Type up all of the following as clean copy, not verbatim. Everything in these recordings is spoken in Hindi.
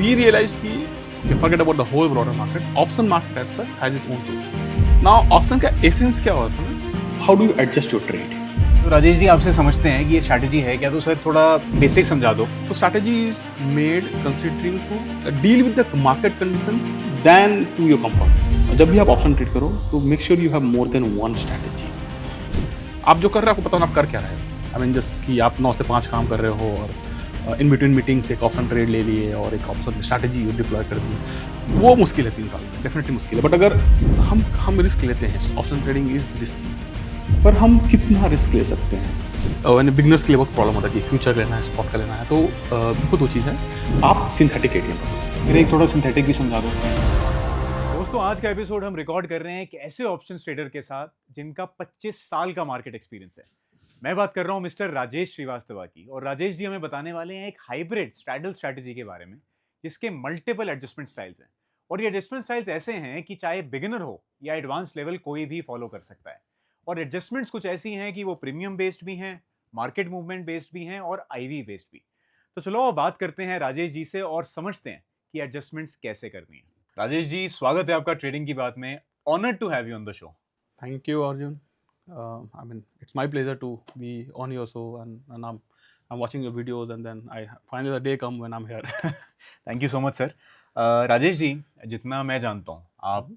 we realized कि okay, forget about the whole broader market. Option market as such has its own truth. Now option का essence क्या होता है? How do you adjust your trade? तो राजेश जी आपसे समझते हैं कि ये स्ट्रैटेजी है क्या, तो सर थोड़ा बेसिक समझा दो। So strategy is made considering to deal with the market condition than to your comfort. जब भी आप ऑप्शन ट्रेड करो तो make sure you have more than one strategy. आप जो कर रहे हो आपको पता होना आप कर क्या रहे हो। आई मीन जस्ट कि आप 9 से 5 काम कर रहे हो और इन बिटवीन मीटिंग्स एक ऑप्शन ट्रेड ले लिए और एक ऑप्शन स्ट्रैटेजी डिप्लॉय कर दी, वो मुश्किल है 3 साल में, डेफिनेटली मुश्किल है। बट अगर हम रिस्क लेते हैं, ऑप्शन ट्रेडिंग इज रिस्की, पर हम कितना रिस्क ले सकते हैं। बिगनर्स के लिए बहुत प्रॉब्लम होता है कि फ्यूचर लेना है, स्पॉट का लेना है, तो बिल्कुल 2 चीज़ है। आप सिंथेटिक एटीएम पर मेरे एक थोड़ा सिंथेटिक भी समझा दो। दोस्तों आज का एपिसोड हम रिकॉर्ड कर रहे हैं एक ऐसे ऑप्शन ट्रेडर के साथ जिनका 25 साल का मार्केट एक्सपीरियंस है। मैं बात कर रहा हूं मिस्टर राजेश श्रीवास्तव की, और राजेश जी हमें बताने वाले हैं एक हाइब्रिड स्ट्रैडल स्ट्रैटेजी के बारे में जिसके मल्टीपल एडजस्टमेंट स्टाइल्स हैं। और ये एडजस्टमेंट स्टाइल्स ऐसे हैं कि चाहे बिगिनर हो या एडवांस लेवल कोई भी फॉलो कर सकता है। और एडजस्टमेंट्स कुछ ऐसी हैं कि वो प्रीमियम बेस्ड भी हैं, मार्केट मूवमेंट बेस्ड भी हैं और आईवी बेस्ड भी। तो चलो अब बात करते हैं राजेश जी से और समझते हैं कि एडजस्टमेंट्स कैसे करनी है। राजेश जी स्वागत है आपका ट्रेडिंग की बात में। Honoured to have you on the show. Thank you, Arjun. I mean, it's my pleasure to be on your show, and I'm watching your videos, and then I finally the day come when I'm here. Thank you so much sir. Rajesh ji, जितना मैं जानता हूँ आप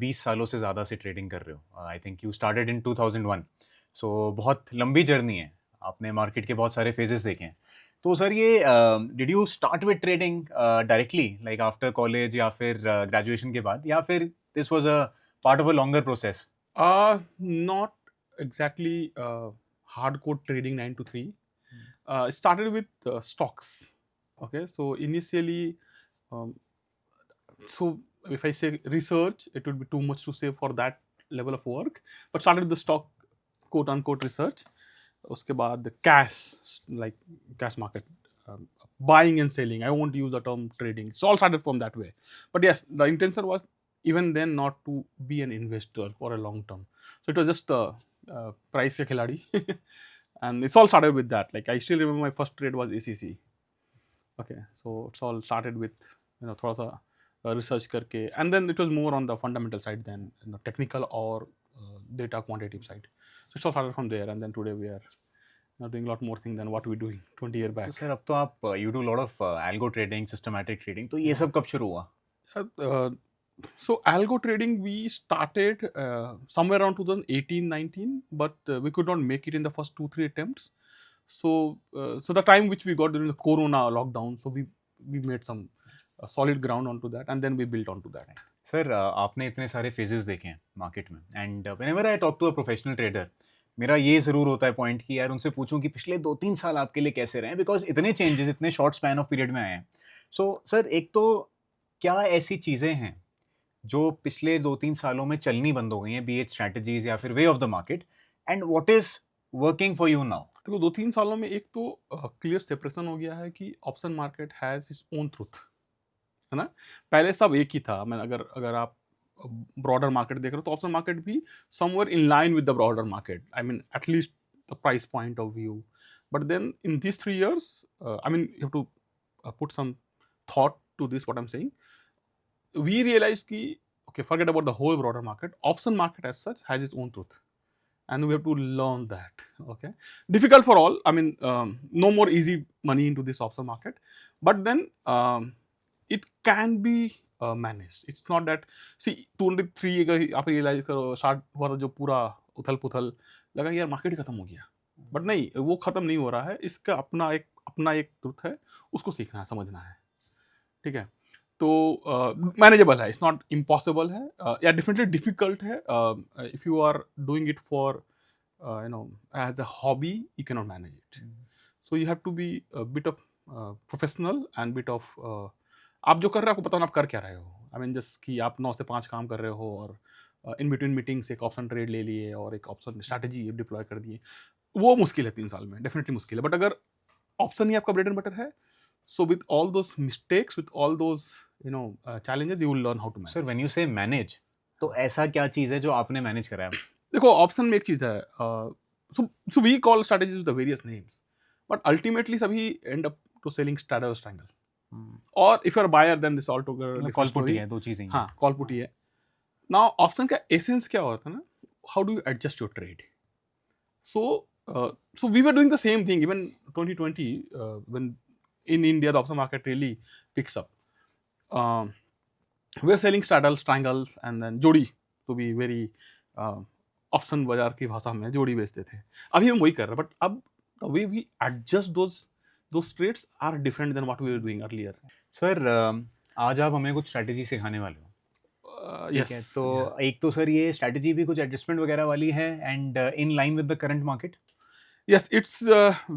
20 सालों से ज़्यादा से ट्रेडिंग कर रहे हो। I think you started in 2001, सो बहुत लंबी जर्नी है, आपने मार्केट के बहुत सारे फेजेस देखे हैं। तो सर ये did you start with trading directly like after college या फिर ग्रेजुएशन के बाद, या फिर this was a part of a longer process? Not exactly hardcore trading 9 to 3. It started with stocks. Okay, so initially, um, so if I say research, it would be too much to say for that level of work. But started with the stock, quote unquote research. उसके बाद cash, like cash market, buying and selling. I won't use the term trading. It's all started from that way. But yes, the intention was even then not to be an investor for a long term. So it was just price ke khiladi. And it's all started with that. Like I still remember my first trade was ACC. Okay, so it's all started with thoda sa research करके, and then it was more on the fundamental side than technical or data quantitative side. So it's all started from there, and then today we are doing a lot more things than what we doing 20 years back. तो सर अब तो आप you do lot of algo trading, systematic trading, तो ये सब कब शुरू हुआ? So algo trading we started somewhere around 2018-19, but we could not make it in the first 2-3 attempts. So the time which we got during the Corona lockdown, so we made some solid ground onto that, and then we built onto that. Sir आपने इतने सारे फेजेस देखे हैं मार्केट में, and whenever I talk to a professional trader, मेरा ये ज़रूर होता है पॉइंट कि यार उनसे पूछूं कि पिछले 2-3 साल आपके लिए कैसे रहे, बिकॉज इतने चेंजेस इतने शॉर्ट स्पैन ऑफ पीरियड में आए हैं। सो सर एक तो क्या ऐसी चीज़ें हैं जो पिछले 2-3 सालों में चलनी बंद हो गई हैं, बी इट स्ट्रैटेजीज या फिर way of the market, and what is working for you now? देखो 2-3 सालों में एक तो क्लियर सेपरेशन हो गया है कि option market has its own truth, है ना। पहले सब एक ही था। मैं अगर आप ब्रॉडर मार्केट देख रहे हो तो ऑप्शन मार्केट भी somewhere in line with the broader market, I mean at least the price point of view. But then in this 3 years, I mean you have to put some thought to this what I am saying. We realized कि okay, forget about the whole broader market. Option market as such has its own truth, and we have to learn that. Okay, difficult for all. I mean, no more easy money into this option market, but then it can be managed. It's not that see 203 अगर आप realize करो स्टार्ट हुआ था जो पूरा उथल पुथल लगा यार मार्केट ही खत्म हो गया, बट नहीं, वो खत्म नहीं हो रहा है। इसका अपना एक ट्रुथ है, उसको सीखना है, समझना है। ठीक है, तो मैनेजेबल है, इट्स नॉट इम्पॉसिबल है, या डेफिनेटली डिफिकल्ट है। If you are doing it for as a hobby you can not manage it. So you have to be bit of professional and bit of आप जो कर रहे हो आपको पता होना आप कर क्या रहे हो। आई मीन जस्ट कि आप 9 से 5 काम कर रहे हो और इन बिटवीन मीटिंग्स एक ऑप्शन ट्रेड ले लिए और एक ऑप्शन स्ट्रैटेजी डिप्लॉय कर दिए, वो मुश्किल है 3 साल में, डेफिनेटली मुश्किल है। बट अगर ऑप्शन ही आपका ब्रेड एंड बटर है, so with all those mistakes, with all those challenges, you will learn how to manage. Sir when you से मैनेज, तो ऐसा क्या चीज़ है जो आपने मैनेज करा है? देखो ऑप्शन में एक चीज़ है, so we call strategies with the various names, but ultimately सभी end up to selling straddle triangle. और if you are buyer then this all together मतलब कॉल पुट ही है, दो चीजें ही हैं। हाँ, कॉल पुट ही है। नाउ ऑप्शन का एसेंस क्या होता है ना, how do you adjust your trade? So we were doing the same thing even 2020 when in India the option market really picks up. We are selling straddles, triangles and then जोड़ी, to be very ऑप्शन बाजार की भाषा में जोड़ी बेचते थे। अभी हम वही कर रहे हैं, बट अब the way we adjust those trades are different than what we were doing earlier. Sir आज आप हमें कुछ स्ट्रैटेजी सिखाने वाले हो, ठीक है? तो एक तो सर ये स्ट्रैटेजी भी कुछ एडजस्टमेंट वगैरह वाली है and in line with the current market. Yes, it's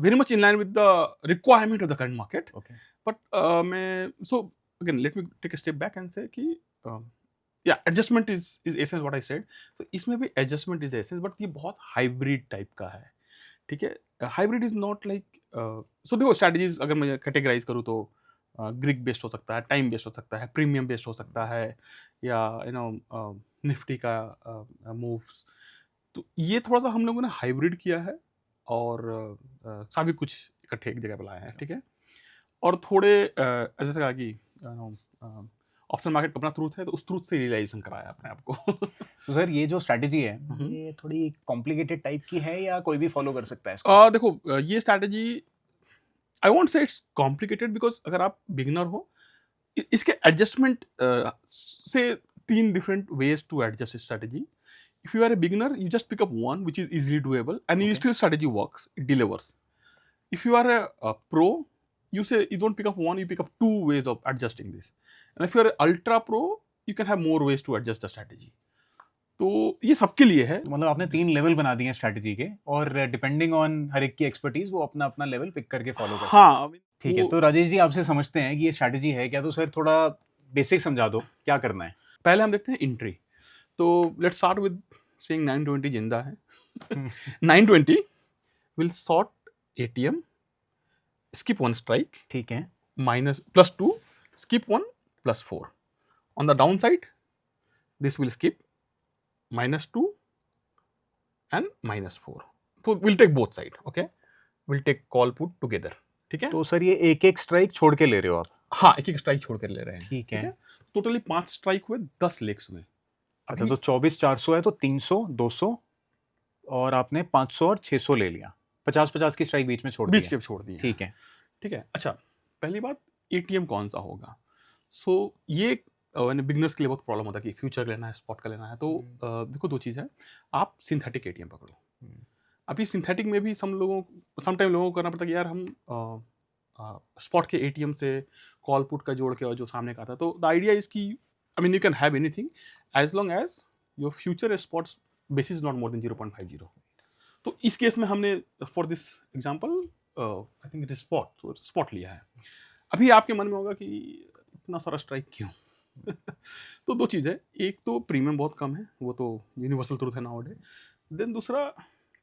very much in line with the requirement of the current market. Okay, But so again, let me take a step back and say कि yeah, adjustment is essence what I said. So इसमें भी adjustment is the essence, but ये बहुत hybrid type का है, ठीक है? Hybrid is not like so देखो strategies अगर मैं categorize करूँ तो ग्रिक बेस्ड हो सकता है, टाइम बेस्ड हो सकता है, प्रीमियम बेस्ड हो सकता है, या निफ्टी का मूव्स। तो ये थोड़ा सा हम लोगों ने हाइब्रिड किया है और सभी कुछ इकट्ठे एक जगह पे लाए हैं, ठीक है? और थोड़े जैसे कहा कि ऑप्शन मार्केट अपना ट्रूथ है, तो उस ट्रूथ से रियलाइजेशन कराया अपने आप को। तो सर ये जो स्ट्रैटेजी है ये थोड़ी कॉम्प्लिकेटेड टाइप की है या कोई भी फॉलो कर सकता है इसको? देखो ये strategy I won't say it's complicated, because अगर आप बिगिनर हो, इसके एडजस्टमेंट से 3 different ways to adjust strategy. If you are a beginner, you just pick up one which is easily doable, and you still strategy works, it delivers. If you are a pro, you say you don't pick up one, you pick up 2 ways of adjusting this. And if you are an ultra pro, you can have more ways to adjust the strategy. तो ये सबके लिए है। तो मतलब आपने 3 लेवल बना दिए हैं स्ट्रैटेजी के, और डिपेंडिंग ऑन हर एक की एक्सपर्टीज वो अपना अपना लेवल पिक करके फॉलो करते हैं। हाँ, ठीक है, तो राजेश जी आपसे समझते हैं कि ये स्ट्रैटेजी है क्या, तो सर थोड़ा बेसिक समझा दो क्या करना है। पहले हम देखते हैं एंट्री। तो लेट्स स्टार्ट विद सेइंग 920 जिंदा है। 920 will short ATM, skip 1 strike, ठीक है, minus +2, skip 1 +4. On the downside, this will skip -2 and -4. So we'll take both side, okay? We'll take call put together, ठीक है? तो सर ये एक एक स्ट्राइक छोड़ के ले रहे हो आप? हाँ, एक-एक स्ट्राइक छोड़ कर ले रहे हैं। ठीक है। टोटली 5 स्ट्राइक हुए, 10 लेग्स हुए। अच्छा, तो 24,400 है तो 300, 200 और आपने 500 और 600 ले लिया, 50-50 की स्ट्राइक बीच में छोड़ दी। बीच के छोड़ दिए। ठीक है, ठीक है। अच्छा, पहली बात एटीएम कौन सा होगा? सो ये बिगिनर्स के लिए बहुत प्रॉब्लम होता है कि फ्यूचर लेना है, स्पॉट का लेना है। तो देखो 2 चीज़ है, आप सिंथेटिक एटीएम पकड़ो। अभी सिंथेटिक में भी समटाइम लोगों को करना पड़ता है कि यार हम स्पॉट के एटीएम से कॉल पुट का जोड़ के और जो सामने का आता है। तो द आइडिया इज कि I mean you can have anything as long as your future spots basis not more than 0.50। तो इस केस में हमने for this example I think it is spot लिया है। अभी आपके मन में होगा कि इतना सारा स्ट्राइक क्यों? तो 2 चीज़ है, एक तो प्रीमियम बहुत कम है, वो तो यूनिवर्सल ट्रूथ है नाउअडे। देन दूसरा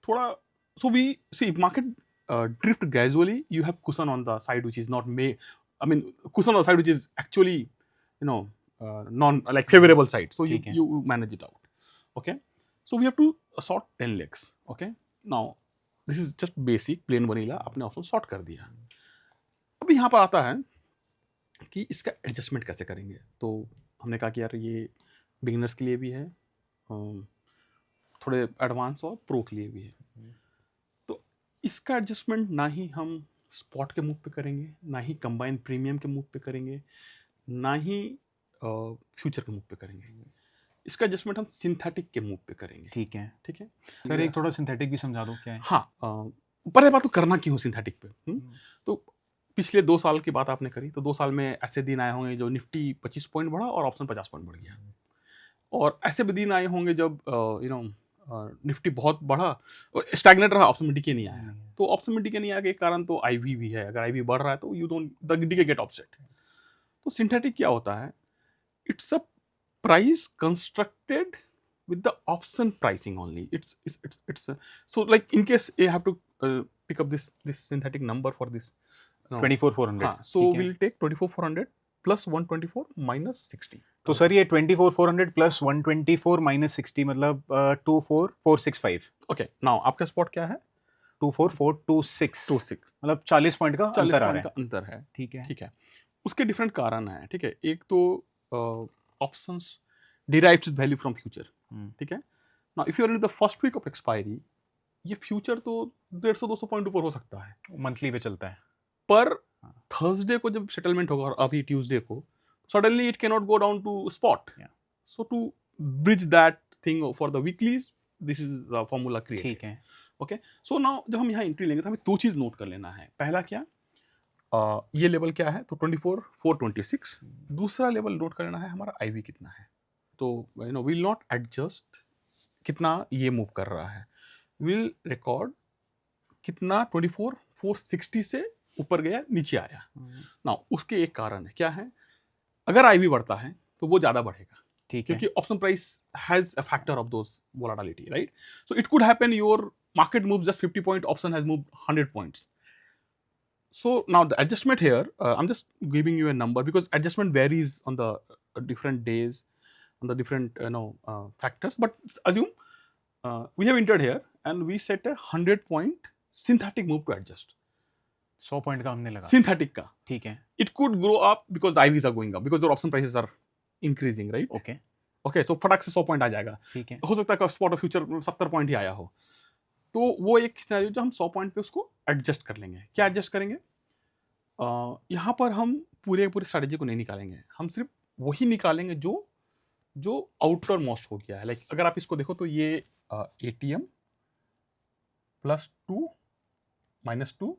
थोड़ा so we see market drift gradually, you have cushion on the side which is not cushion on the side which is actually non like favorable side, so you manage it out, okay? So we have to sort 10 legs, okay? Now this is just basic plain vanilla, आपने ऑप्शन सॉर्ट कर दिया। अब यहाँ पर आता है कि इसका एडजस्टमेंट कैसे करेंगे। तो हमने कहा कि यार ये बिगिनर्स के लिए भी है, थोड़े एडवांस और प्रो के लिए भी है। इसका एडजस्टमेंट ना ही हम स्पॉट के मूव पे करेंगे, ना ही कंबाइन प्रीमियम के मूव पे करेंगे, ना ही फ्यूचर के मूव पे करेंगे। इसका एडजस्टमेंट हम सिंथेटिक के मूव पे करेंगे। ठीक है, ठीक है सर एक थोड़ा सिंथेटिक भी समझा दो क्या है। हाँ, पहले बात तो करना क्यों सिंथेटिक पे। तो पिछले 2 साल की बात आपने करी, तो 2 साल में ऐसे दिन आए होंगे जो निफ्टी 25 पॉइंट बढ़ा और ऑप्शन 50 पॉइंट बढ़ गया, और ऐसे भी दिन आए होंगे जब निफ्टी बहुत बढ़ा, स्टैग्नेट रहा, ऑप्शन में डीके नहीं आया। तो ऑप्शन में डीके नहीं आया के कारण तो आईवी भी है, अगर आईवी बढ़ रहा है तो you don't the decay get offset. तो सिंथेटिक क्या होता है? It's a price constructed with the option pricing only. It's so like in case you have to pick up this synthetic number for this 24,400. हाँ, so we'll take 24,400 plus 124 minus 60. तो सर ये 24,400 प्लस 124 माइनस 60 मतलब 24,465। ओके, नाउ आपका स्पॉट क्या है? 24,426 26 मतलब 40 पॉइंट का अंतर आ रहा है। अंतर है। ठीक है, ठीक है। उसके डिफरेंट कारण हैं, ठीक है। एक तो options derives its value from future, ठीक है। Now if you are in the first week of expiry, ये फ्यूचर तो 150-200 पॉइंट ऊपर हो सकता है, मंथली पे चलता है। पर हाँ। थर्सडे को जब सेटलमेंट होगा और अभी ट्यूसडे को, suddenly it can not go down to spot. Yeah. So to bridge that thing for the weeklies, this is the formula created. ठीक है। ओके, सो नाउ जब हम यहाँ एंट्री लेंगे तो हमें दो चीज नोट कर लेना है। पहला क्या, ये लेवल क्या है, तो 24,426। दूसरा लेवल नोट कर लेना है हमारा आईवी कितना है। तो you know will not adjust कितना ये मूव कर रहा है, विल रिकॉर्ड कितना 24,460 से ऊपर गया नीचे आया। ना उसके एक कारण है, क्या है, अगर आईवी बढ़ता है तो वो ज्यादा बढ़ेगा, ठीक है। क्योंकि option price has a factor of those volatility, right. So it could happen your market moves just 50 point, option has moved 100 points. So now the adjustment here, I'm just giving you a number because adjustment varies on the different days, on the different factors. But assume we have entered here and we set a 100 point synthetic move to adjust. 100 point का हमने लगा। Synthetic का. ठीक है। It could grow up because the IVs are going up, because your option prices are increasing, right? Okay. Okay, so फटाक से 100 पॉइंट आ जाएगा। ठीक है। हो सकता है स्पॉट ऑफ फ्यूचर 70 पॉइंट ही आया हो, तो वो एक सिनेरियो जो हम 100 पॉइंट पे उसको एडजस्ट कर लेंगे। क्या एडजस्ट करेंगे, यहाँ पर हम पूरे स्ट्रैटेजी को नहीं निकालेंगे, हम सिर्फ वही निकालेंगे जो जो आउटर मोस्ट हो गया है। लाइक अगर आप इसको देखो तो ये ATM +2 -2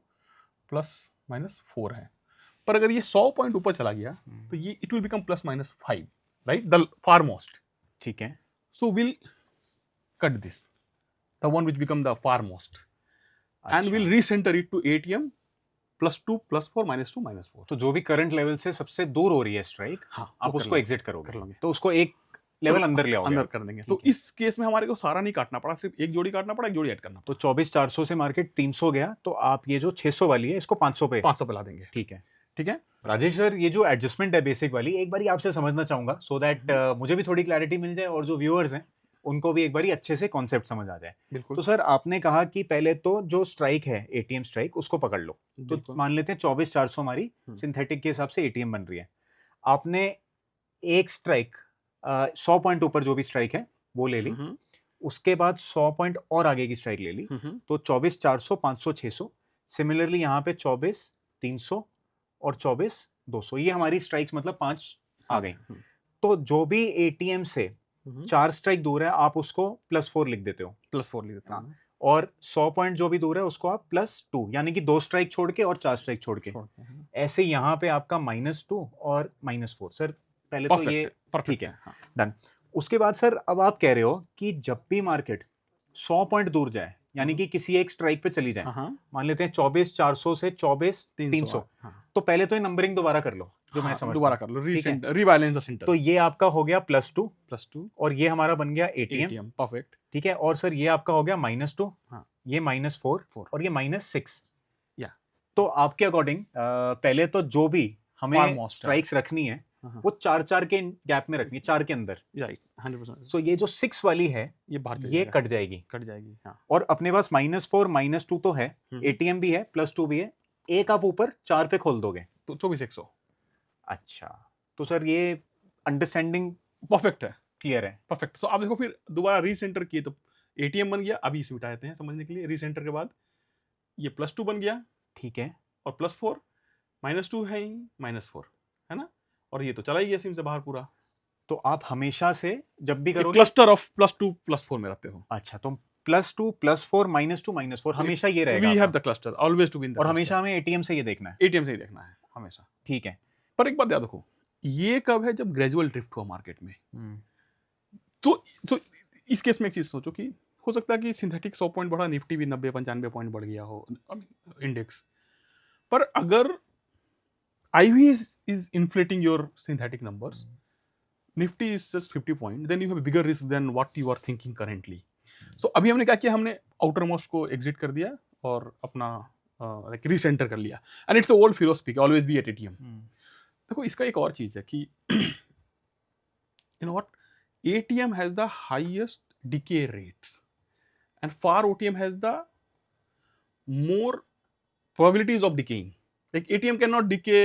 +-4 है, पर अगर ये 100 पॉइंट ऊपर चला गया तो ये it will become +-5, right, the far most. ठीक है। So will cut this, the one which become the far most, and we'll recenter it to ATM +2 +4 -2 -4. तो जो भी करंट लेवल से सबसे दूर हो रही है स्ट्राइक, हाँ, आप उसको एग्जिट करोगे, कर लोगे, तो उसको एक लेवल अंदर ले आओगे, अंदर कर देंगे। तो इस केस में हमारे को सारा नहीं काटना पड़ा, सिर्फ एक जोड़ी काटना पड़ा, एक जोड़ी ऐड करना तो 24,400 से मार्केट 300 गया, तो आप ये जो 600 वाली है इसको 500 पे 500 पे ला देंगे। ठीक है। ठीक है राजेश सर, ये जो एडजस्टमेंट है बेसिक वाली, एक बारी आपसे समझना चाहूंगा सो दैट मुझे भी थोड़ी क्लैरिटी मिल जाए और जो व्यूअर्स हैं उनको भी एक बारी अच्छे से कॉन्सेप्ट समझ आ जाए। बिल्कुल। तो सर आपने कहा कि पहले तो जो स्ट्राइक है एटीएम स्ट्राइक उसको पकड़ लो, तो मान लेते हैं 24,400 हमारी सिंथेटिक के हिसाब से एटीएम बन रही है। आपने एक स्ट्राइक 100 पॉइंट ऊपर जो भी स्ट्राइक है वो ले ली, उसके बाद 100 पॉइंट और आगे की स्ट्राइक ले ली, तो 24,400 500 600। सिमिलरली यहाँ पे 24,300 और 24,200, ये हमारी स्ट्राइक्स मतलब 5 आ गई। तो जो भी एटीएम से 4 स्ट्राइक दूर है आप उसको +4 लिख देते हो, +4 लिख देते हैं, और 100 पॉइंट जो भी दूर है उसको आप +2, यानी कि 2 स्ट्राइक छोड़ के और 4 स्ट्राइक छोड़ के। ऐसे यहाँ पे आपका -2 और -4। सर पहले तो ये ठीक है, डन। उसके बाद सर अब आप कह रहे हो कि जब भी मार्केट 100 पॉइंट दूर जाए, यानी कि किसी एक स्ट्राइक पे चली जाए, मान लेते हैं 24,400 से 24,300, तो पहले तो ये नंबरिंग दोबारा कर लो, जो मैं समझ दोबारा कर लो, रीबैलेंस द सेंटर। तो ये आपका हो गया +2 +2 और ये हमारा बन गया एटीएम, परफेक्ट। ठीक है। और सर ये आपका हो गया -2, ये -4 और ये -6। या तो आपके अकॉर्डिंग पहले तो जो भी हमें स्ट्राइक्स रखनी है वो 4-4 के गैप में रखनी है, 4 के अंदर, राइट, 100%। सो ये जो 6 वाली है ये बाहर ये कट जाएगी, हाँ। और अपने पास -4 -2 तो है, एटीएम भी है, +2 भी है, एक आप ऊपर 4 पे खोल दोगे तो 24,100। अच्छा, तो सर ये अंडरस्टैंडिंग परफेक्ट है, क्लियर है, परफेक्ट। सो आप देखो फिर दोबारा रीसेंटर किए तो एटीएम बन गया, अभी इसे मिटा देते हैं समझने के लिए। रीसेंटर के बाद ये +2 बन गया, ठीक है, और +4 -2 है ही, -4 है ना, और ये तो चला ही गया सिम से बाहर पूरा। तो आप हमेशा से जब भी करोगे क्लस्टर ऑफ +2 +4 में रखते हो। अच्छा, तो +2 +4 -2 -4 हमेशा ये रहेगा। We have the cluster, always to be in the और cluster. हमेशा हमें एटीएम से ये देखना है, एटीएम से ही देखना है हमेशा, ठीक है। पर एक बात याद रखो, ये कब है, जब ग्रेजुअल ड्रिफ्ट हुआ मार्केट में। तो इस केस में एक चीज सोचो कि हो सकता है कि सिंथेटिक 100 पॉइंट बढ़ा, निफ्टी भी 90-95 पॉइंट बढ़ गया हो, इंडेक्स, पर अगर IV is inflating your synthetic numbers, Nifty is just 50 point, then you have bigger risk than what you are thinking currently. So अभी हमने क्या किया, हमने आउटर मोस्ट को एग्जिट कर दिया और अपना लाइक रीसेंटर कर लिया, and it's old philosophy, always be at ATM. देखो इसका एक और चीज है कि you know what, ATM has the highest decay rates and far OTM has the more probabilities of decaying. Like ATM cannot decay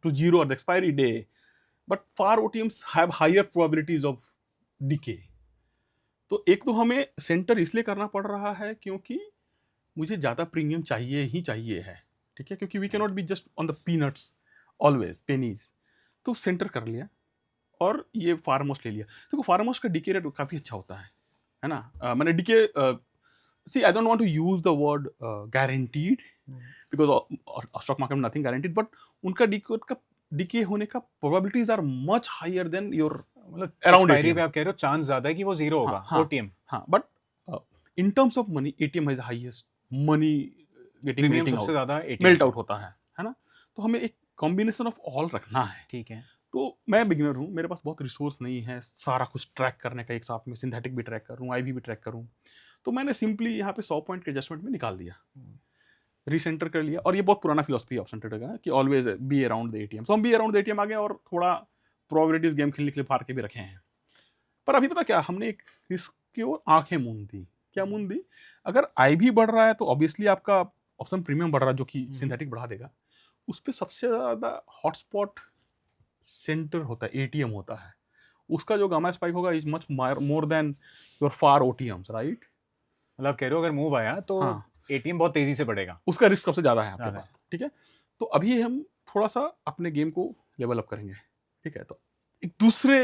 to zero at the expiry day, but far OTMs have higher probabilities of decay. तो एक तो हमें सेंटर इसलिए करना पड़ रहा है क्योंकि मुझे ज़्यादा प्रीमियम चाहिए ही चाहिए है, ठीक है, क्योंकि we can not be just on the peanuts always pennies. तो सेंटर कर लिया और ये फार्मोस्ट ले लिया। देखो फार्मोस्ट का डीके रेट काफ़ी अच्छा होता है ना। मैंने decay see I don't want to use the word guaranteed because stock market में नथिंग गारंटीड, बट उनका डीके होने का probabilities are much higher than your मतलब अराउंड एक्सपायरी पे आप कह रहे हो चांस ज्यादा है कि वो जीरो होगा ओटीएम। हाँ, but in terms of money ATM has the highest money getting premium melting सबसे out, ज्यादा मेल्ट आउट होता है ना। तो हमें एक कॉम्बिनेशन ऑफ ऑल रखना है। ठीक है। तो मैं बिगिनर हूँ, मेरे पास बहुत रिसोर्स नहीं है सारा कुछ ट्रैक करने का, एक साथ में सिंथेटिक भी ट्रैक करूँ, आईवी भी ट्रैक करूँ। तो मैंने सिंपली यहाँ पे 100 पॉइंट के एडजस्टमेंट में निकाल दिया, रीसेंटर कर लिया। और ये बहुत पुराना फिलोसफी है ऑप्शन ट्रेडर का कि always be around the ATM. So हम बी अराउंड द एटीएम आ गए और थोड़ा प्रोबेबिलिटीज गेम खेलने के लिए फाड़ के भी रखे हैं। पर अभी पता क्या, हमने एक इसकी ओर आंखें मूंद दी। क्या मूंद दी? अगर आई भी बढ़ रहा है तो ऑब्वियसली आपका ऑप्शन प्रीमियम बढ़ रहा है जो कि सिंथेटिक बढ़ा देगा। उस पर सबसे ज़्यादा हॉटस्पॉट सेंटर होता है, एटीएम होता है। उसका जो गामा स्पाइक होगा is much more than your far OTMs, right. मतलब कह रहे हो अगर मूव आया तो एटीएम बहुत तेजी से बढ़ेगा, उसका रिस्क सबसे ज़्यादा है आपके पास, ठीक है। तो अभी हम थोड़ा सा अपने गेम को लेवल अप करेंगे, ठीक है। तो एक दूसरे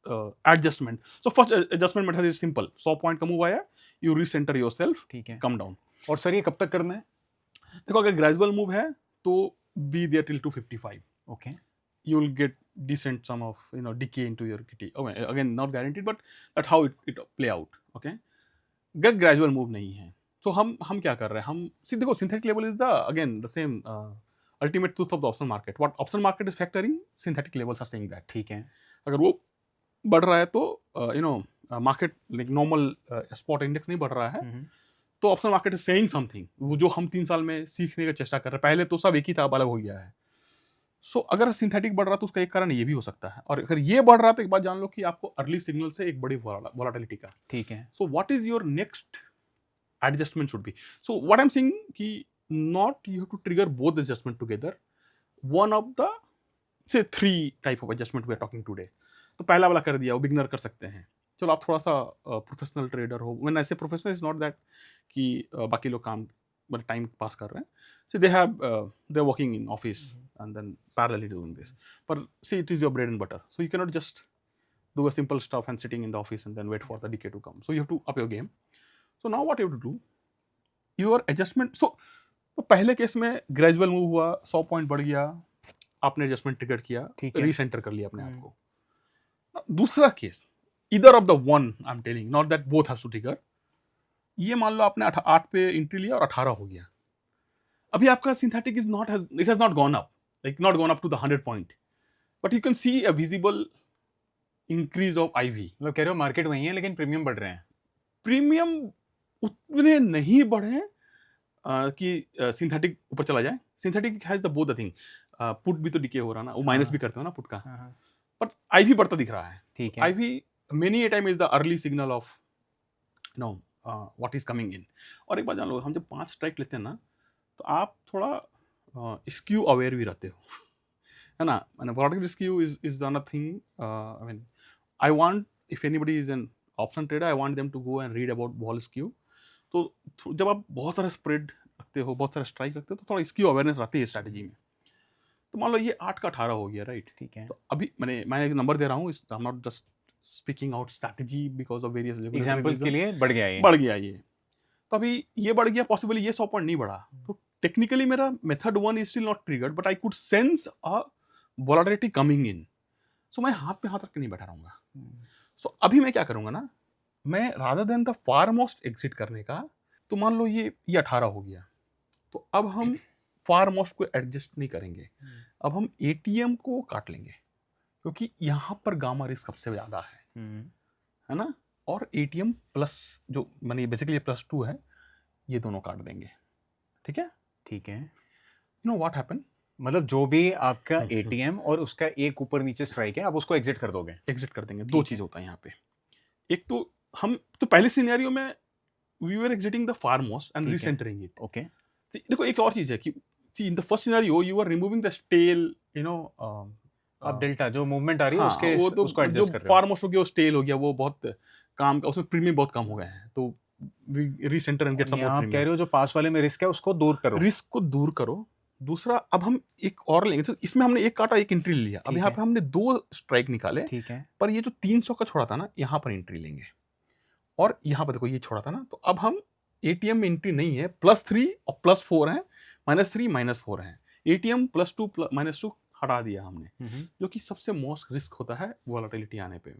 adjustment, so first adjustment method is simple. 100 point का मूव आया, यू रीसेंटर योरसेल्फ, ठीक है, कम डाउन। और सर ये कब तक करना है? देखो अगर ग्रेजुअल मूव है तो be there till 255, okay. you will get decent sum of decay into your kitty. Okay, again not guaranteed, but that's how it play out. Okay, get gradual move नहीं है। तो हम क्या कर रहे हैं, हम देखो synthetic level is the again the same ultimate truth of the option market. What option market is factoring, synthetic levels are saying that. ठीक है। अगर वो बढ़ रहा है तो market like normal spot index नहीं बढ़ रहा है तो option market is saying something, वो जो हम 3 साल में सीखने का चेष्टा कर रहे हैं। पहले तो सब एक ही था, अब अलग हो गया है। सो अगर सिंथेटिक बढ़ रहा तो उसका एक कारण ये भी हो सकता है। और अगर ये बढ़ रहा तो एक बात जान लो कि आपको अर्ली सिग्नल से एक बड़ी वोलाटिलिटी का, ठीक है। So what is your next adjustment should be. So what I am saying कि not you have to trigger both adjustment together, one of the say 3 type of adjustment we are talking today. तो पहला वाला कर दिया, वो बिगनर कर सकते हैं। चलो आप थोड़ा सा प्रोफेशनल ट्रेडर हो, व्हेन ऐसे प्रोफेशनल इज नॉट दैट कि बाकी लोग काम मतलब टाइम पास कर रहे हैं। So they are working in office and then parallelly doing this. But see, it is your bread and butter. So you cannot just do a simple stuff and sitting in the office and then wait for the decay to come. So you have to up your game. So now what you have to do, your adjustment. So तो पहले केस में ग्रेजुअल मूव हुआ, 100 पॉइंट बढ़ गया, आपने एडजस्टमेंट ट्रिगर किया, रीसेंटर कर लिया अपने आप को। दूसरा case, either of the one I'm telling, not that both have to trigger. ये मान लो आपने 8 पे एंट्री लिया और 18 हो गया। अभी आपका synthetic is not it has not gone up, like not gone up to the 100 point, but you can see a visible increase of IV. मतलब कह रहे हो मार्केट वही है लेकिन प्रीमियम बढ़ रहे हैं। प्रीमियम उतने नहीं बढ़े कि सिंथेटिक ऊपर चला जाए। Synthetic has the both the thing, put भी तो डिके हो रहा ना, वो माइनस भी करते हो ना पुट का, बट आईवी बढ़ता दिख रहा है। ठीक है। IV many a time is the early signal of know what is coming in. और एक बात जान लो, हम जब 5 स्ट्राइक लेते हैं ना तो आप थोड़ा स्क्यू अवेयर भी रहते हो, है ना। मैंने volatility skew is another thing. I mean I want, if anybody is an option trader, I want them to go and read about vol skew. तो जब आप बहुत सारा स्प्रेड रखते हो, बहुत सारा स्ट्राइक रखते हो, तो थोड़ा स्क्यू अवेयरनेस रहती है स्ट्रैटेजी में। तो मान लो ये 8 का 18 हो गया, राइट। ठीक है। तो अभी मैं एक नंबर दे रहा हूँ, आई am not just speaking out strategy because of various example के लिए बढ़ गया ये, बढ़ गया ये। तो अभी ये बढ़ गया, पॉसिबली ये 100 पॉइंट नहीं बढ़ा, तो टेक्निकली मेरा method 1 is still not triggered, but I could sense a volatility coming in. So मैं हाथ पे हाथ रख के नहीं बैठा रहूंगा। सो अभी मैं क्या करूंगा ना, मैं rather than the far most exit करने का, तो मान लो ये 18 हो गया, तो अब हम फार मोस्ट को एडजस्ट नहीं करेंगे, अब हम एटीएम को काट लेंगे, क्योंकि यहाँ पर गामा रिस्क सबसे ज्यादा है ना। और एटीएम प्लस जो माने बेसिकली +2 है, ये दोनों काट देंगे, ठीक है। ठीक है। यू नो व्हाट हैपन, मतलब जो भी आपका एटीएम और उसका एक ऊपर नीचे स्ट्राइक है, आप उसको एग्जिट कर दोगे। एग्जिट कर देंगे। 2 चीज होता है यहाँ पे। एक तो हम तो पहले सिनेरियो में we were exiting the far most and recentering it. Okay. देखो एक और चीज है कि see in the first scenario you are removing the stale, you know, अब डेल्टा जो मूवमेंट आ रही है हाँ, उसके वो तो उसको जो एडजस्ट कर रहे हो। फार मोस्ट हो गया वो स्टेल हो गया, वो बहुत काम का, उसमें प्रीमियम बहुत कम हो गए हैं, तो रीसेंटर एंड गेट और सम यहाँ मोर आप कह प्रीमियम। रहे हो जो पास वाले में रिस्क है उसको दूर करो। रिस्क को दूर करो। दूसरा, अब हम एक और लेंगे, तो इसमें हमने एक काटा, एक एंट्री लिया, अब ठीक यहाँ है। पे हमने 2 स्ट्राइक निकाले, ठीक है। पर ये जो 300 का छोड़ा था ना, यहाँ पर एंट्री लेंगे। और यहाँ पर देखो ये छोड़ा था ना, तो अब हम एटीएम में एंट्री नहीं है, +3 और +4 है, -3 -4 है। एटीएम +2 -2 हटा दिया हमने, जो कि सबसे मोस्ट रिस्क होता है वोलेटिलिटी आने पे,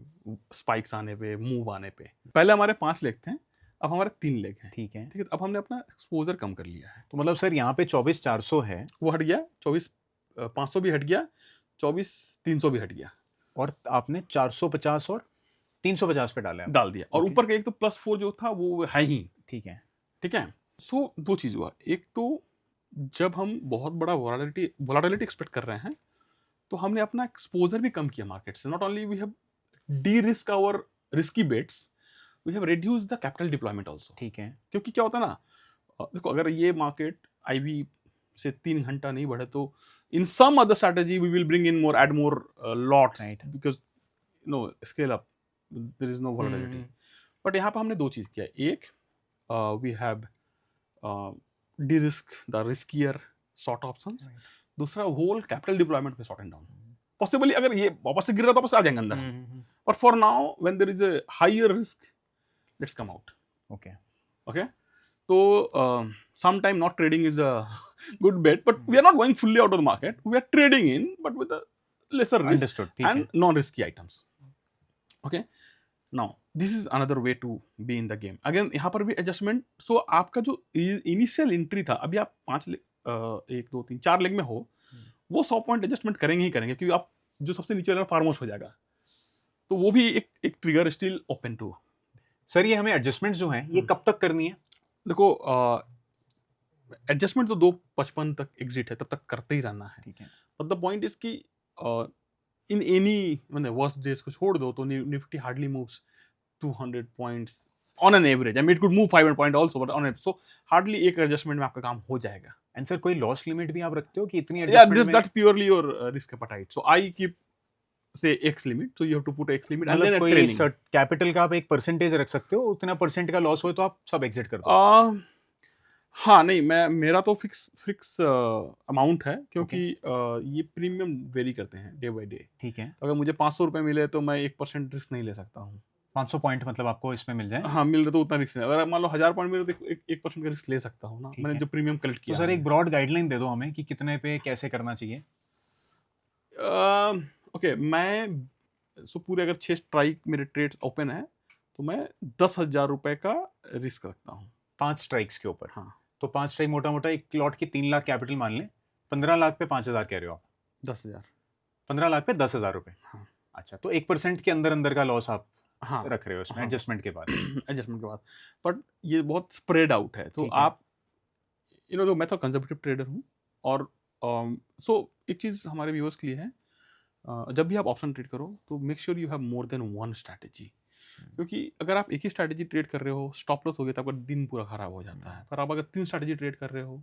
स्पाइक्स आने पे, मूव आने पे। पहले हमारे 5 लेग थे, अब हमारे 3 लेग हैं। ठीक है। ठीक है, अब हमने अपना एक्सपोजर कम कर लिया है। तो मतलब सर यहाँ पे 24,400 है वो हट गया, 24,500 भी हट गया, 24,300 भी हट गया, और आपने 450 और 350 पे डाला है। डाल दिया। और ओके। ऊपर का एक तो +4 जो था वो है ही, ठीक है। ठीक है। सो 2 चीज़ हुआ, एक तो जब हम बहुत बड़ा वोलेटिलिटी एक्सपेक्ट कर रहे हैं, तो हमने अपना एक्सपोजर भी कम किया मार्केट से। Not only we have D risk our risky bets, we have reduce the capital deployment also. ठीक है। क्योंकि क्या होता है ना, देखो अगर ये मार्केट आईवी से 3 घंटा नहीं बढ़े, तो in some other strategy we will bring in more, add more lots, Right. Because no scale up, there is no volatility. But यहाँ पे हमने 2 चीज़ किया, एक we have D risk the riskier short options, दूसरा होल कैपिटल डिप्लॉयमेंट पे शॉर्ट एंड डाउन। पॉसिबली अगर ये वापस से गिर रहा तो वापस आ जाएंगे अंदर, but for now when there is a higher risk, let's come out. Okay. Okay, so sometime not trading is a good bet, but we are not going fully out of the market, we are trading in but with a lesser risk understood. ठीक है। and non-risky items. Okay, now this is another way to be in the game. Again यहाँ पर भी adjustment, so आपका जो initial entry था, अभी आप 5 1 2 3 4 लेग में हो, वो 100 पॉइंट एडजस्टमेंट करेंगे ही करेंगे, क्योंकि आप जो सबसे नीचे वाला फार्मोस्ट हो जाएगा, तो वो भी एक trigger still open to. Sir ये हमें एडजस्टमेंट जो हैं ये कब तक करनी है? देखो एडजस्टमेंट तो 2:55 तक एग्जिट है, तब तक करते ही रहना है। ठीक है। बट द पॉइंट इज कि इन एनी मतलब वर्स्ट डेज को छोड़ दो, तो Nifty hardly moves 200 points on an average. I mean it could move 500 point also, but on so hardly एक एडजस्टमेंट में आपका काम हो जाएगा। एंड सर कोई लॉस लिमिट भी आप रखते हो कि इतनी Yeah, एडजस्टमेंट में? that's purely your risk appetite. So I keep say X limit. So you have to put X limit and then मतलब a कोई trailing. कैपिटल का आप एक परसेंटेज रख सकते हो, उतना परसेंट का लॉस हो तो आप सब एग्जिट कर दो। हाँ नहीं, मेरा तो फिक्स अमाउंट है, क्योंकि ये प्रीमियम वेरी करते हैं डे बाय डे। ठीक है। अगर मुझे 500 रुपये मिले तो मैं 1% रिस्क नहीं ले सकता हूँ। 500 पॉइंट मतलब आपको इसमें मिल जाए? हाँ, मिल रहा तो उतना रिस्क नहीं। अगर मान लो 1000 पॉइंट मिले तो 1% का रिस्क ले सकता हूँ ना, ठीक मैंने है। जो प्रीमियम कलेक्ट तो किया सर है। एक ब्रॉड गाइडलाइन दे दो हमें कि कितने पे कैसे करना चाहिए। ओके, मैं पूरे अगर 6 स्ट्राइक मेरे ट्रेड्स ओपन है, तो मैं 10,000 रुपए का रिस्क रखता हूँ 5 स्ट्राइक्स के ऊपर। हाँ। तो 5 स्ट्राइक मोटा मोटा एक लॉट की 3 लाख कैपिटल मान लें, 15 लाख पे 5,000 कह रहे हो आप? 10,000। 15 लाख पे 10,000 रुपए। हाँ। अच्छा, तो 1% के अंदर अंदर का लॉस आप हाँ, रख रहे हो इसमें हाँ। एडजस्टमेंट के बाद। एडजस्टमेंट के बाद, बट ये बहुत स्प्रेड आउट है, तो ठीक है। आप तो मैं तो कंजर्वेटिव ट्रेडर हूँ। और सो एक चीज़ हमारे व्यूअर्स के लिए है, जब भी आप ऑप्शन ट्रेड करो तो make sure you have more than one strategy. क्योंकि अगर आप एक ही स्ट्रैटेजी ट्रेड कर रहे हो, स्टॉप लॉस हो गया तो आपका दिन पूरा खराब हो जाता है। पर आप अगर 3 स्ट्रैटेजी ट्रेड कर रहे हो,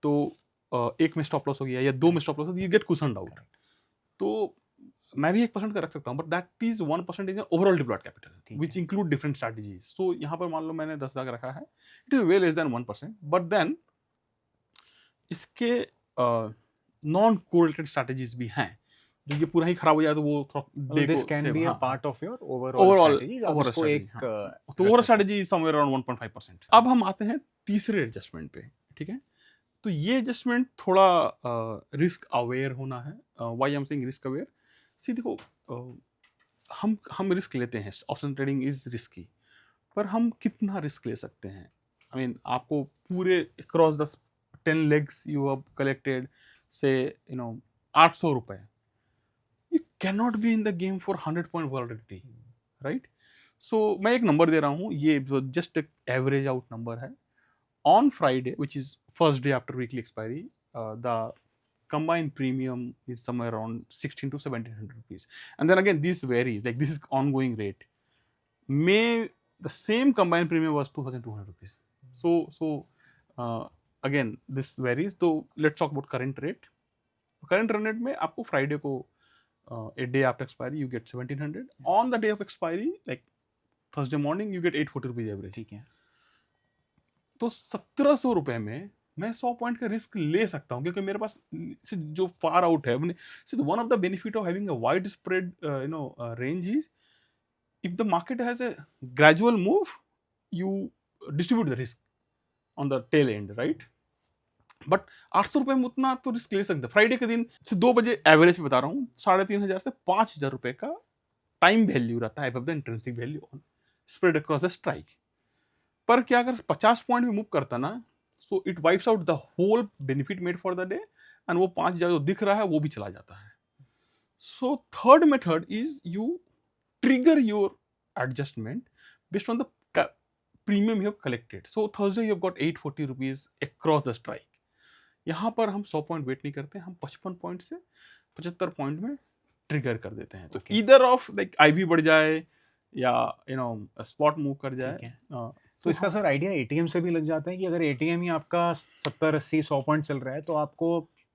तो एक में स्टॉप लॉस हो गया या 2 में स्टॉप लॉस हो गया, यू गेट कुशन्ड आउट। तो मैं भी 1% का रख सकता हूँ, but that is 1% is overall deployed capital which include different strategies. So यहाँ पर मान लो मैंने 10,000 का रखा है, it is way less than 1%, but then इसके नॉन कोरिलेटेड स्ट्रैटेजीज भी हैं, जो ये पूरा ही खराब हो जाए तो वो थोड़ा this can be a part of your overall Overall strategy. आप overall इसको strategy, एक तो ओवरऑल स्ट्रैटेजी समवेयर अराउंड 1.5%। अब हम आते हैं तीसरे एडजस्टमेंट पे, ठीक है। तो ये एडजस्टमेंट थोड़ा रिस्क अवेयर होना है। Why I am saying risk aware, see देखो, हम रिस्क लेते हैं, ऑप्शन ट्रेडिंग इज रिस्की, पर हम कितना रिस्क ले सकते हैं? आई मीन आपको पूरे cross the 10 legs you have collected से 800 रुपए, you cannot be in the game for 100 point volatility, right? So मैं एक नंबर दे रहा हूँ, ये जस्ट एक एवरेज आउट नंबर है। On Friday which is first day after weekly expiry, the combined premium is somewhere around 16 to 1700 rupees, and then again this varies, like this is ongoing rate. May the same combined premium was 2,200 rupees. So again this varies, तो let's talk about current rate. Current run rate में आपको फ्राइडे को a day after expiry you get 1700, on the day of expiry like Thursday morning you get 840 rupees average। ठीक है, तो 1700 रुपए में मैं 100 पॉइंट का रिस्क ले सकता हूँ, क्योंकि मेरे पास जो फार आउट है, one of the benefit of having a wide spread range is if the market has a gradual move, you distribute the risk on the tail end, right? But 800 रुपए में उतना तो रिस्क ले सकते हैं। फ्राइडे के दिन से 2 बजे एवरेज में बता रहा हूँ, 3500 से 5000 रुपए का टाइम वैल्यू रहता है above the intrinsic value on spread across the strike। पर क्या अगर 50 पॉइंट भी मूव करता ना, so it wipes out the whole benefit made for the day, and वो 5000 जो दिख रहा है वो भी चला जाता है। So third method is you trigger your adjustment based on the premium you have collected। So Thursday you have got 840 rupees across the strike। यहाँ पर हम 100 पॉइंट वेट नहीं करते, हम 55 पॉइंट से 75 पॉइंट में ट्रिगर कर देते हैं। तो Okay. इधर ऑफ लाइक आईवी बढ़ जाए या स्पॉट मूव कर जाए। ठीक है। तो इसका सर आइडिया एटीएम से भी लग जाता है कि अगर एटीएम ही आपका 70 80 100 पॉइंट चल रहा है तो आपको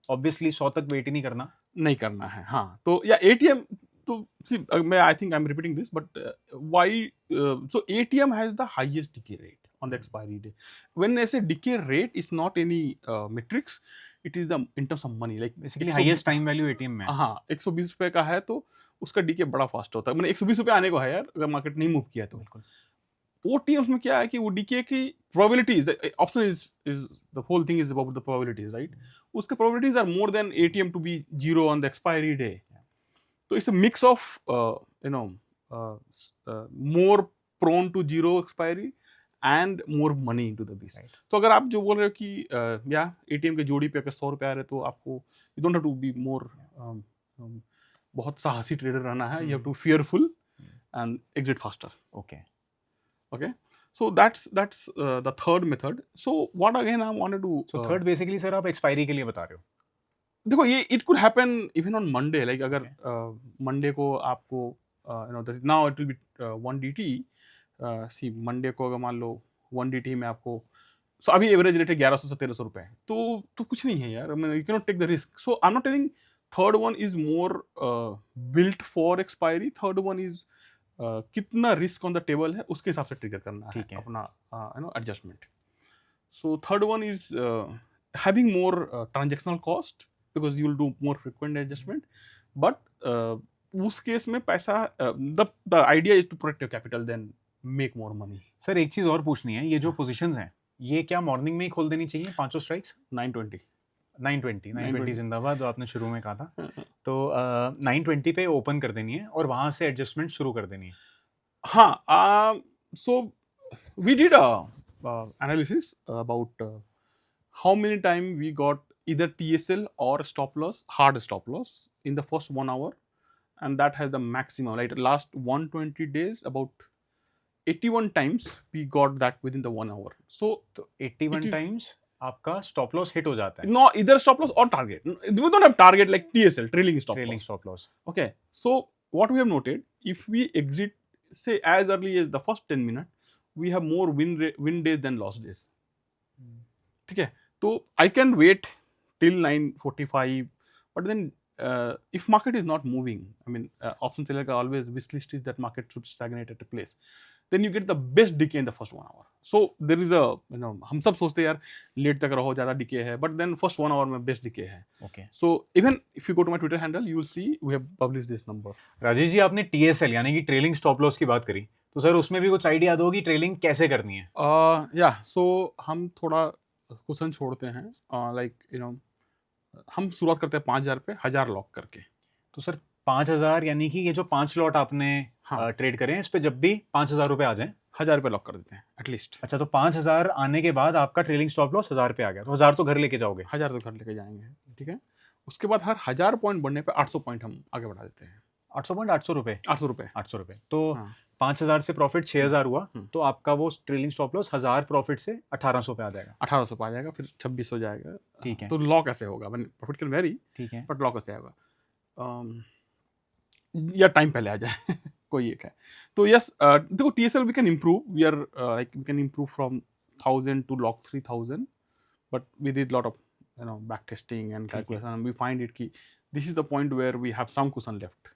ऑब्वियसली 100 तक वेट ही नहीं करना। नहीं करना है, हाँ। तो या एटीएम, तो सी मैं I think I am repeating this, but why, so ATM has the highest decay rate on the expiry day। When I say decay rate, is not any metrics, it is the in terms of money, like basically highest time value ATM में है। हाँ 120 रुपए का है तो उसका डीके बड़ा फास्ट होता है। मैंने 120 रुपए आने को है यार, अगर मार्केट नहीं मूव किया तो। बिल्कुल। ओटीएम्स में क्या है कि वो डीके की probabilities, option is the whole thing is about the probabilities, right? उसके probabilities are more than ATM to be zero on the expiry day. तो it's a mix of more prone to zero expiry and more money into the bees. तो अगर आप जो बोल रहे हो कि या एटीएम के जोड़ी पे अगर 100 रुपए आ रहे, तो आपको you don't have to be more, बहुत साहसी ट्रेडर रहना है, you have to fearful and exit faster. Okay Okay, so that's the third method। So what again I wanted to so third basically sir आप एक्सपायरी के लिए बता रहे हो। देखो, ये it could happen even on Monday, like अगर मंडे को आपको now it will be 1 DT, see Monday को अगर मान लो 1 DT में आपको, so अभी एवरेज रेट है 1100 से 1300 रुपए, तो कुछ नहीं है यार, you can not take the risk. So I am not telling third one is more built for expiry, third one is कितना रिस्क ऑन द टेबल है उसके हिसाब से ट्रिगर करना है ठीक है। अपना adjustment. So third one is having more transactional cost because you will do more frequent adjustment, but उस केस में पैसा, the idea is to protect your capital then make more money. Sir एक चीज और पूछनी है, ये जो पोजीशंस हैं ये क्या मॉर्निंग में ही खोल देनी चाहिए पांचों स्ट्राइक्स? 920 920 जिंदाबाद, जो आपने शुरू में कहा था। तो 920 पे ओपन कर देनी है और वहां से एडजस्टमेंट शुरू कर देनी है। हाँ, so we did a analysis about how many time we got either TSL or stop loss, hard stop loss in the first 1 hour, and that has the maximum. Like last 120 days, about 81 times we got that within the 1 hour. So 81 times आपका स्टॉप लॉस हिट हो जाता है। no, either stop loss or target. We don't have target like TSL, trailing stop trailing loss. Stop loss. Okay, so what we have noted, if we exit say as early as the first 10 minutes, we have more win days than loss days। ठीक है, तो I can wait till 9:45, but then if market is not moving, I mean option seller का always wish list is that market should stagnate at a place, then you get the best decay in the first 1 hour। So there is a हम सब सोचते हैं यार लेट तक रहो, ज़्यादा decay है, but then first 1 hour में best decay है। Okay So even if you go to my Twitter handle, you will see we have published this number। Rajesh ji, आपने टीएसएल यानी कि ट्रेलिंग स्टॉप लॉस की बात करी, तो सर उसमें भी कुछ आइडिया दो कि ट्रेलिंग कैसे करनी है। so हम थोड़ा क्वेश्चन छोड़ते हैं, like हम शुरुआत करते हैं 5000 पे 1000 लॉक करके। तो सर 5000 यानी कि ये जो 5 लॉट आपने हाँ। ट्रेड करे हैं, इस पे जब भी 5000 रुपए आ जाए 1000 रुपये लॉक कर देते हैं एटलीस्ट। अच्छा, तो 5000 आने के बाद आपका ट्रेलिंग स्टॉप लॉस 1000 पे आ गया, तो 1000 तो घर लेके जाओगे। 1000 तो घर लेके जाएंगे, ठीक है। उसके बाद हर 1000 पॉइंट बढ़ने पे 800 पॉइंट हम आगे बढ़ा देते हैं। 800 पॉइंट 800 रुपए 800 रुपये 800 रुपए तो हाँ। 5000 से प्रॉफिट 6000 हुआ, हम्म। तो आपका वो ट्रेलिंग स्टॉप लॉस 1000 प्रॉफिट से 1800 पे आ जाएगा। 1800 पे आ जाएगा, फिर 26 हो जाएगा। ठीक है। तो लॉ कैसे होगा? प्रॉफिट कैन वेरी, ठीक है। बट लॉ कैसे आएगा? या टाइम पहले आ जाए कोई एक है। तो यस, देखो TSL we can improve, we are like we can improve from 1000 to lock 3000, but we did lot of back testing and ठीक है। calculation, and we find it कि this is the point where we have some cushion left.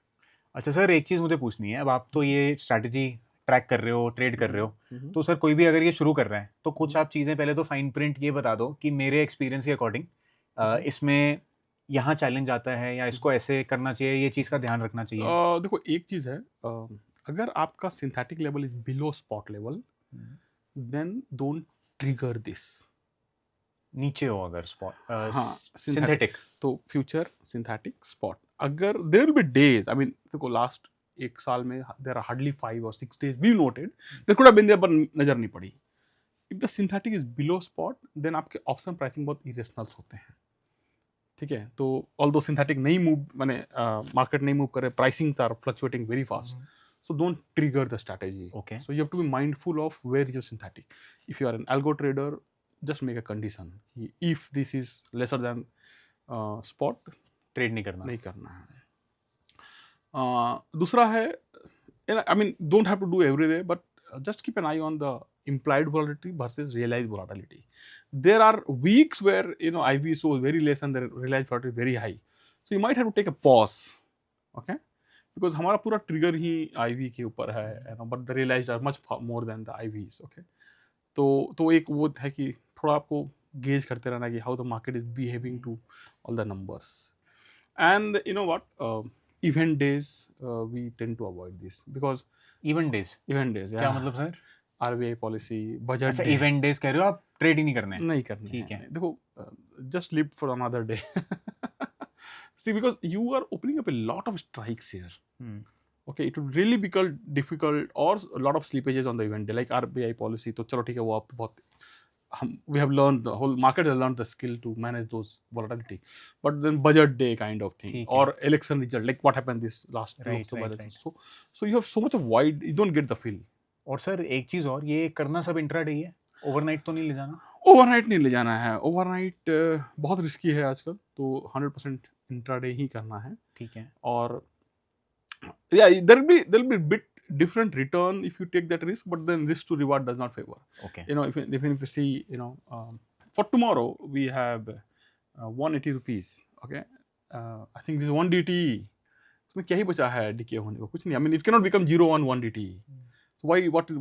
अच्छा सर, एक चीज़ मुझे पूछनी है, अब आप तो ये स्ट्रैटेजी ट्रैक कर रहे हो, ट्रेड कर रहे हो, तो सर कोई भी अगर ये शुरू कर रहा है तो कुछ आप चीज़ें पहले तो फाइन प्रिंट ये बता दो कि मेरे एक्सपीरियंस के अकॉर्डिंग इसमें यहाँ चैलेंज आता है या इसको ऐसे करना चाहिए, ये चीज़ का ध्यान रखना चाहिए। देखो एक चीज़ है, अगर आपका synthetic level is below spot level, then don't trigger this. नीचे हो अगर स्पॉट हाँ, सिंथेटिक, तो फ्यूचर सिंथेटिक स्पॉट, अगर there will be days, I mean देखो लास्ट एक साल में there are hardly 5 or 6 days we noted, there could have been there पर नजर नहीं पड़ी। If the synthetic is below spot, then आपके ऑप्शन प्राइसिंग बहुत इरेशनल्स होते हैं, ठीक है। तो ऑल्दो सिंथेटिक नहीं मूव, माने मार्केट नहीं मूव करे, pricings are fluctuating very fast, so don't trigger the strategy. Okay. So you have to be mindful of where is your synthetic. If you are an algo trader, just make a condition, if this is lesser than spot, trade नहीं करना। नहीं करना है। दूसरा है, I mean don't have to do every day, but just keep an eye on the implied volatility versus realized volatility. There are weeks where IV shows very less and the realized volatility very high, so you might have to take a pause, okay, because हमारा पूरा ट्रिगर ही IV के ऊपर है, but the realize are much more than the IVs, okay. तो एक वो है कि थोड़ा आपको गेज करते रहना कि how the market is behaving to all the numbers, and what event days we tend to avoid this, because event days क्या मतलब सर? RBI policy, budget. अच्छा, इवेंट डेज कह रहे हो आप, ट्रेड ही नहीं करने? नहीं करने, ठीक है। देखो just live for another day. See, because you are opening up a lot of strikes here. Okay, it would really become difficult, or a lot of slippages on the event day, like RBI policy. तो चलो ठीक है, वो आप तो बहुत we have learned, the whole market has learned the skill to manage those volatility. But then budget day kind of thing, or election result, like what happened this last right. So you have so much of wide, you don't get the feel. और सर एक चीज़ और, ये करना सब इंट्राडे ही है, ओवरनाइट तो नहीं ले जाना? ओवरनाइट नहीं ले जाना है, ओवरनाइट बहुत रिस्की है आजकल, तो 100% इंट्राडे ही करना है, ठीक है। और yeah, there'll be bit different return if you take that risk, but then risk to reward does not favor. Okay. If you see, for tomorrow we have 180 rupees. Okay, I think this is 1 DT. उसमें क्या ही बचा है decay होने को? कुछ नहीं. I mean, it cannot become 0 on 1 DT. So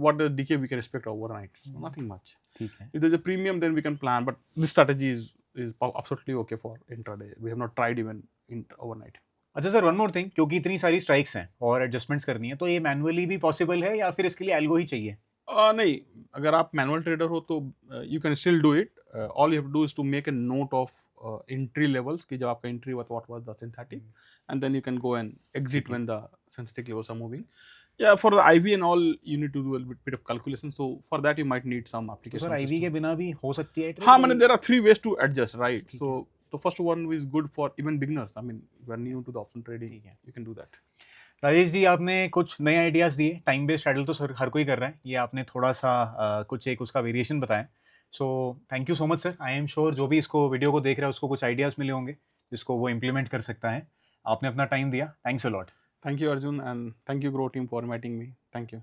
what the decay we can expect overnight? Nothing much. ठीक है। If there's a premium, then we can plan, but this strategy is absolutely okay for intraday. We have not tried even in overnight. अच्छा सर, वन मोर थिंग, क्योंकि इतनी सारी स्ट्राइक्स हैं और एडजस्टमेंट्स करनी है, तो ये मैनुअली भी पॉसिबल है या फिर इसके लिए एल्गो ही चाहिए? नहीं, अगर आप मैनुअल ट्रेडर हो तो you can still do it. All you have to do is to make a note of entry levels, कि जब आपका entry what was the synthetic, and then you can go and exit when the synthetic levels are moving. Yeah, for the IV and all, you need to do a bit of calculation. So for that, you might need some application. तो सर IV के बिना भी हो सकती है ट्रेड? हाँ, मैंने there are 3 ways to adjust, right? So the first one is good for even beginners. I mean, you are new to the option trading, you can do that. Rajesh ji, आपने कुछ नए आइडियाज़ दिए। टाइम बेस्ड स्ट्रैडल तो सर हर कोई कर रहा है, ये आपने थोड़ा सा कुछ एक उसका वेरिएशन बताया। So thank you so much sir. I am sure जो भी इसको वीडियो को देख रहा है उसको कुछ आइडियाज़ मिले होंगे जिसको वो इम्प्लीमेंट कर सकता है। आपने अपना टाइम दिया, thanks a lot. Thank you, Arjun, and thank you, Grow Team, for inviting me. Thank you.